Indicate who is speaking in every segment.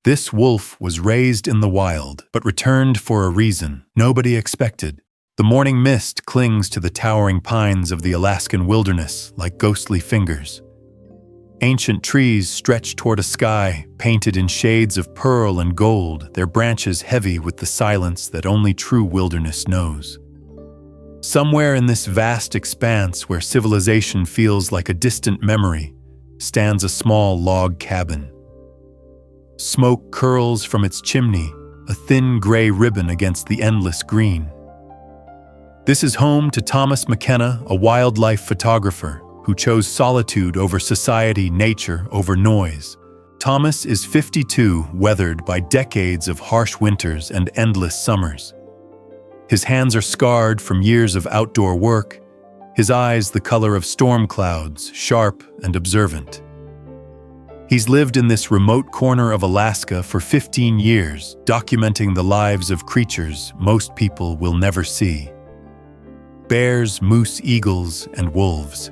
Speaker 1: This wolf was raised in the wild, but returned for a reason nobody expected. The morning mist clings to the towering pines of the Alaskan wilderness like ghostly fingers. Ancient trees stretch toward a sky painted in shades of pearl and gold, their branches heavy with the silence that only true wilderness knows. Somewhere in this vast expanse where civilization feels like a distant memory, stands a small log cabin. Smoke curls from its chimney, a thin gray ribbon against the endless green. This is home to Thomas McKenna, a wildlife photographer who chose solitude over society, nature over noise. Thomas is 52, weathered by decades of harsh winters and endless summers. His hands are scarred from years of outdoor work, his eyes the color of storm clouds, sharp and observant. He's lived in this remote corner of Alaska for 15 years, documenting the lives of creatures most people will never see. Bears, moose, eagles, and wolves,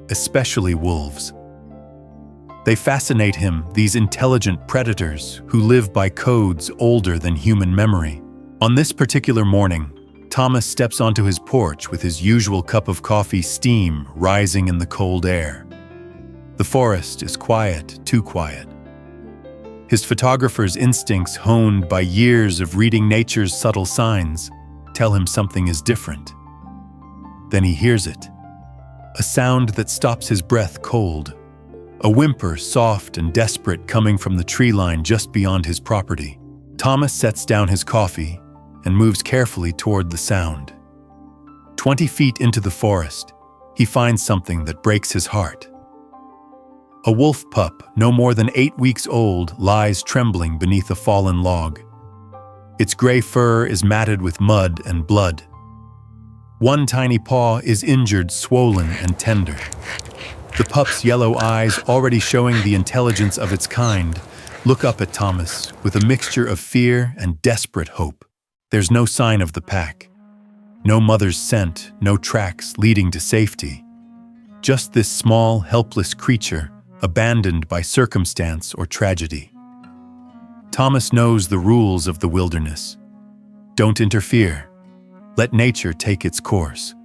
Speaker 1: especially wolves. They fascinate him, these intelligent predators who live by codes older than human memory. On this particular morning, Thomas steps onto his porch with his usual cup of coffee, steam rising in the cold air. The forest is quiet, too quiet. His photographer's instincts, honed by years of reading nature's subtle signs, tell him something is different. Then he hears it. A sound that stops his breath cold. A whimper, soft and desperate, coming from the tree line just beyond his property. Thomas sets down his coffee and moves carefully toward the sound. 20 feet into the forest, he finds something that breaks his heart. A wolf pup, no more than 8 weeks old, lies trembling beneath a fallen log. Its gray fur is matted with mud and blood. One tiny paw is injured, swollen, and tender. The pup's yellow eyes, already showing the intelligence of its kind, look up at Thomas with a mixture of fear and desperate hope. There's no sign of the pack. No mother's scent, no tracks leading to safety. Just this small, helpless creature, abandoned by circumstance or tragedy. Thomas knows the rules of the wilderness. Don't interfere. Let nature take its course.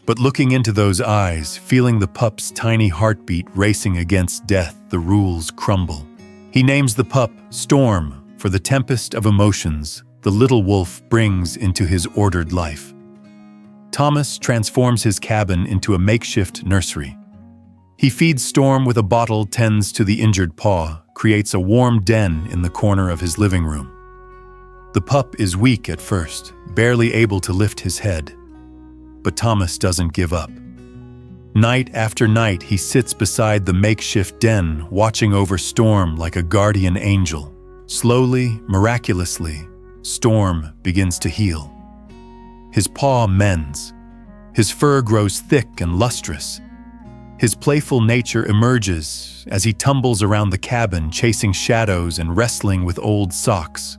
Speaker 1: But looking into those eyes, feeling the pup's tiny heartbeat racing against death, the rules crumble. He names the pup Storm for the tempest of emotions the little wolf brings into his ordered life. Thomas transforms his cabin into a makeshift nursery. He feeds Storm with a bottle, tends to the injured paw, creates a warm den in the corner of his living room. The pup is weak at first, barely able to lift his head. But Thomas doesn't give up. Night after night, he sits beside the makeshift den, watching over Storm like a guardian angel. Slowly, miraculously, Storm begins to heal. His paw mends. His fur grows thick and lustrous. His playful nature emerges as he tumbles around the cabin, chasing shadows and wrestling with old socks.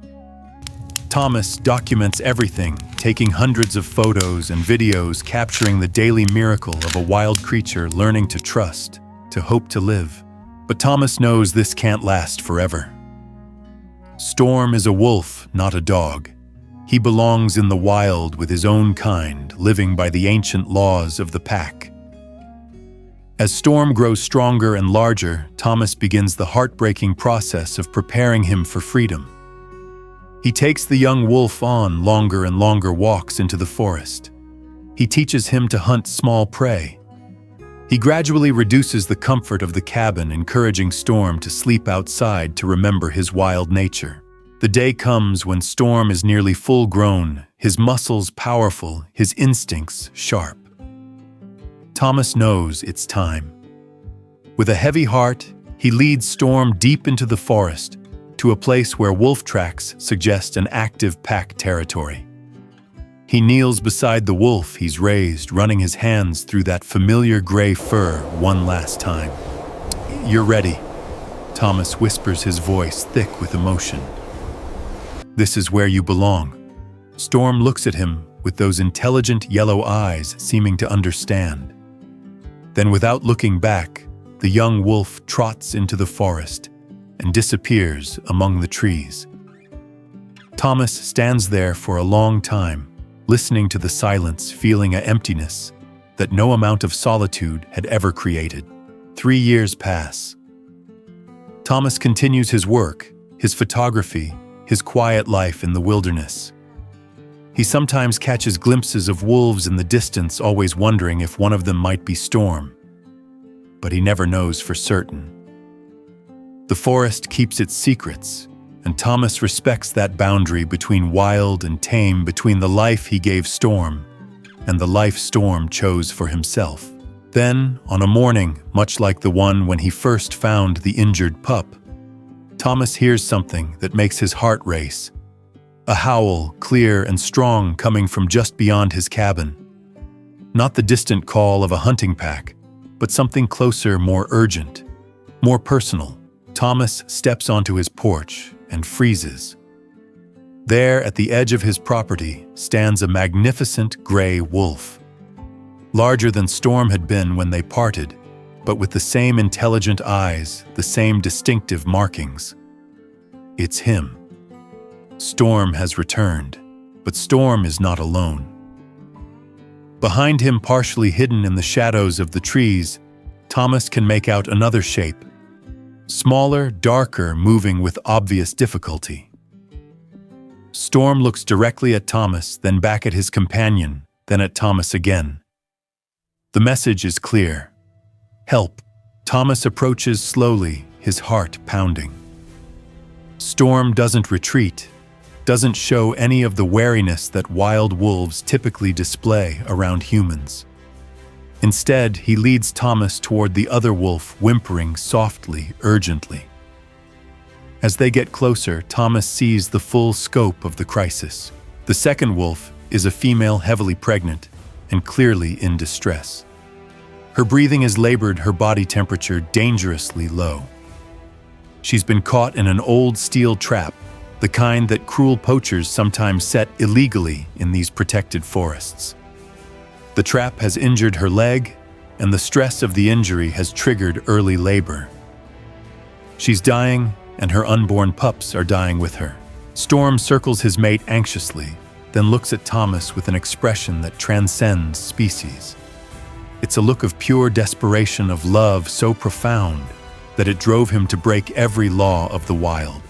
Speaker 1: Thomas documents everything, taking hundreds of photos and videos, capturing the daily miracle of a wild creature learning to trust, to hope to live. But Thomas knows this can't last forever. Storm is a wolf, not a dog. He belongs in the wild with his own kind, living by the ancient laws of the pack. As Storm grows stronger and larger, Thomas begins the heartbreaking process of preparing him for freedom. He takes the young wolf on longer and longer walks into the forest. He teaches him to hunt small prey. He gradually reduces the comfort of the cabin, encouraging Storm to sleep outside to remember his wild nature. The day comes when Storm is nearly full-grown, his muscles powerful, his instincts sharp. Thomas knows it's time. With a heavy heart, he leads Storm deep into the forest, to a place where wolf tracks suggest an active pack territory. He kneels beside the wolf he's raised, running his hands through that familiar gray fur one last time. "You're ready," Thomas whispers, his voice thick with emotion. "This is where you belong." Storm looks at him with those intelligent yellow eyes, seeming to understand. Then, without looking back, the young wolf trots into the forest, and disappears among the trees. Thomas stands there for a long time, listening to the silence, feeling an emptiness that no amount of solitude had ever created. 3 years pass. Thomas continues his work, his photography, his quiet life in the wilderness. He sometimes catches glimpses of wolves in the distance, always wondering if one of them might be Storm. But he never knows for certain. The forest keeps its secrets, and Thomas respects that boundary between wild and tame, between the life he gave Storm and the life Storm chose for himself. Then, on a morning much like the one when he first found the injured pup, Thomas hears something that makes his heart race. A howl, clear and strong, coming from just beyond his cabin. Not the distant call of a hunting pack, but something closer, more urgent, more personal. Thomas steps onto his porch and freezes. There, at the edge of his property, stands a magnificent gray wolf. Larger than Storm had been when they parted, but with the same intelligent eyes, the same distinctive markings. It's him. Storm has returned, but Storm is not alone. Behind him, partially hidden in the shadows of the trees, Thomas can make out another shape. Smaller, darker, moving with obvious difficulty. Storm looks directly at Thomas, then back at his companion, then at Thomas again. The message is clear. Help. Thomas approaches slowly, his heart pounding. Storm doesn't retreat, doesn't show any of the wariness that wild wolves typically display around humans. Instead, he leads Thomas toward the other wolf, whimpering softly, urgently. As they get closer, Thomas sees the full scope of the crisis. The second wolf is a female heavily pregnant and clearly in distress. Her breathing is labored, her body temperature dangerously low. She's been caught in an old steel trap, the kind that cruel poachers sometimes set illegally in these protected forests. The trap has injured her leg, and the stress of the injury has triggered early labor. She's dying, and her unborn pups are dying with her. Storm circles his mate anxiously, then looks at Thomas with an expression that transcends species. It's a look of pure desperation, of love so profound that it drove him to break every law of the wild.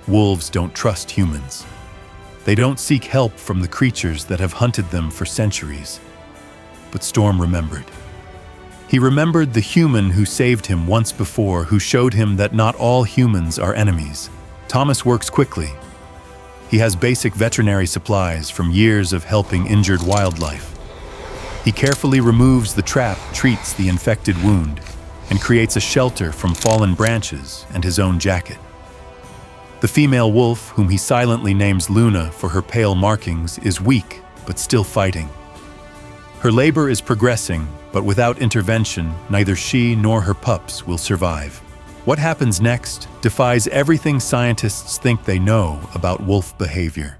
Speaker 1: Wolves don't trust humans. They don't seek help from the creatures that have hunted them for centuries. But Storm remembered. He remembered the human who saved him once before, who showed him that not all humans are enemies. Thomas works quickly. He has basic veterinary supplies from years of helping injured wildlife. He carefully removes the trap, treats the infected wound, and creates a shelter from fallen branches and his own jacket. The female wolf, whom he silently names Luna for her pale markings, is weak but still fighting. Her labor is progressing, but without intervention, neither she nor her pups will survive. What happens next defies everything scientists think they know about wolf behavior.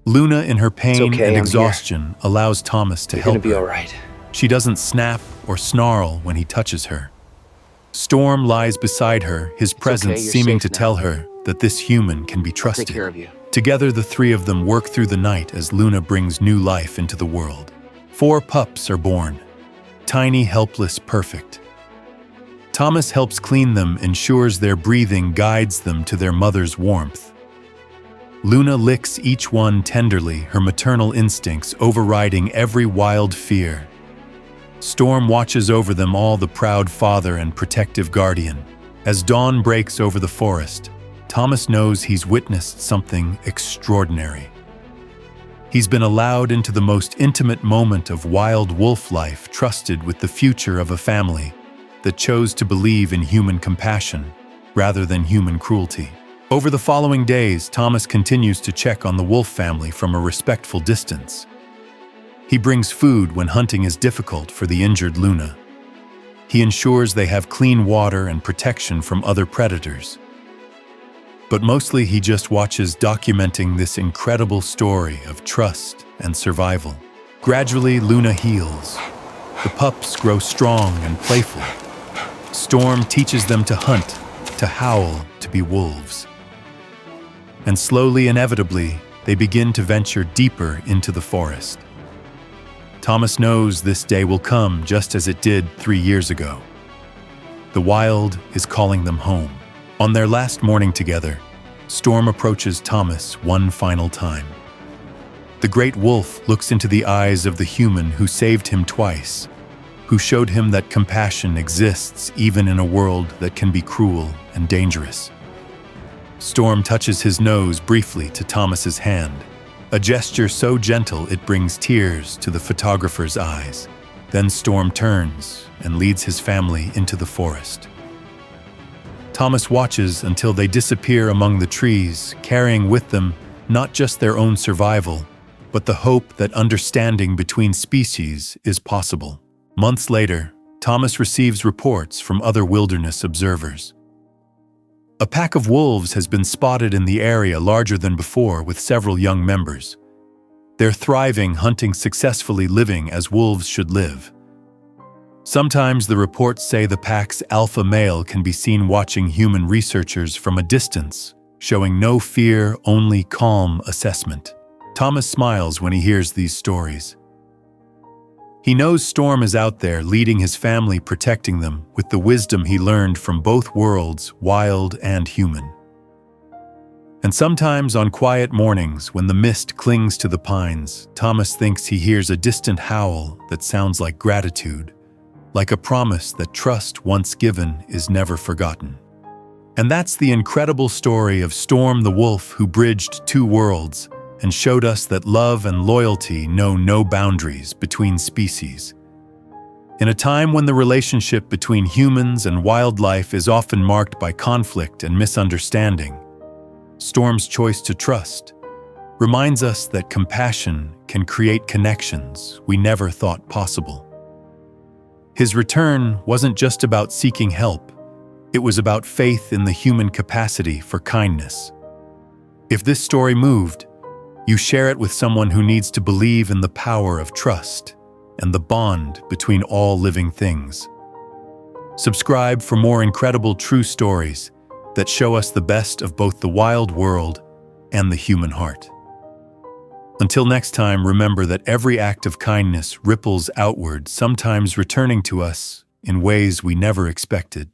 Speaker 1: Luna, in her pain and exhaustion, allows Thomas to help her.
Speaker 2: You're gonna be all right.
Speaker 1: She doesn't snap or snarl when he touches her. Storm lies beside her, his presence seeming to tell her that this human can be trusted.
Speaker 2: Take care of you.
Speaker 1: Together, the three of them work through the night as Luna brings new life into the world. 4 pups are born. Tiny, helpless, perfect. Thomas helps clean them, ensures their breathing, guides them to their mother's warmth. Luna licks each one tenderly, her maternal instincts overriding every wild fear. Storm watches over them all, the proud father and protective guardian. As dawn breaks over the forest, Thomas knows he's witnessed something extraordinary. He's been allowed into the most intimate moment of wild wolf life, trusted with the future of a family that chose to believe in human compassion rather than human cruelty. Over the following days, Thomas continues to check on the wolf family from a respectful distance. He brings food when hunting is difficult for the injured Luna. He ensures they have clean water and protection from other predators. But mostly he just watches, documenting this incredible story of trust and survival. Gradually, Luna heals. The pups grow strong and playful. Storm teaches them to hunt, to howl to be wolves. And slowly, inevitably, they begin to venture deeper into the forest. Thomas knows this day will come just as it did 3 years ago. The wild is calling them home. On their last morning together, Storm approaches Thomas one final time. The great wolf looks into the eyes of the human who saved him twice, who showed him that compassion exists even in a world that can be cruel and dangerous. Storm touches his nose briefly to Thomas's hand, a gesture so gentle it brings tears to the photographer's eyes. Then Storm turns and leads his family into the forest. Thomas watches until they disappear among the trees, carrying with them not just their own survival, but the hope that understanding between species is possible. Months later, Thomas receives reports from other wilderness observers. A pack of wolves has been spotted in the area larger than before with several young members. They're thriving, hunting successfully, living as wolves should live. Sometimes the reports say the pack's alpha male can be seen watching human researchers from a distance, showing no fear, only calm assessment. Thomas smiles when he hears these stories. He knows Storm is out there leading his family, protecting them with the wisdom he learned from both worlds, wild and human. And sometimes on quiet mornings when the mist clings to the pines, Thomas thinks he hears a distant howl that sounds like gratitude, like a promise that trust once given is never forgotten. And that's the incredible story of Storm the wolf who bridged two worlds and showed us that love and loyalty know no boundaries between species. In a time when the relationship between humans and wildlife is often marked by conflict and misunderstanding, Storm's choice to trust reminds us that compassion can create connections we never thought possible. His return wasn't just about seeking help, it was about faith in the human capacity for kindness. If this story moved, you share it with someone who needs to believe in the power of trust and the bond between all living things. Subscribe for more incredible true stories that show us the best of both the wild world and the human heart. Until next time, remember that every act of kindness ripples outward, sometimes returning to us in ways we never expected.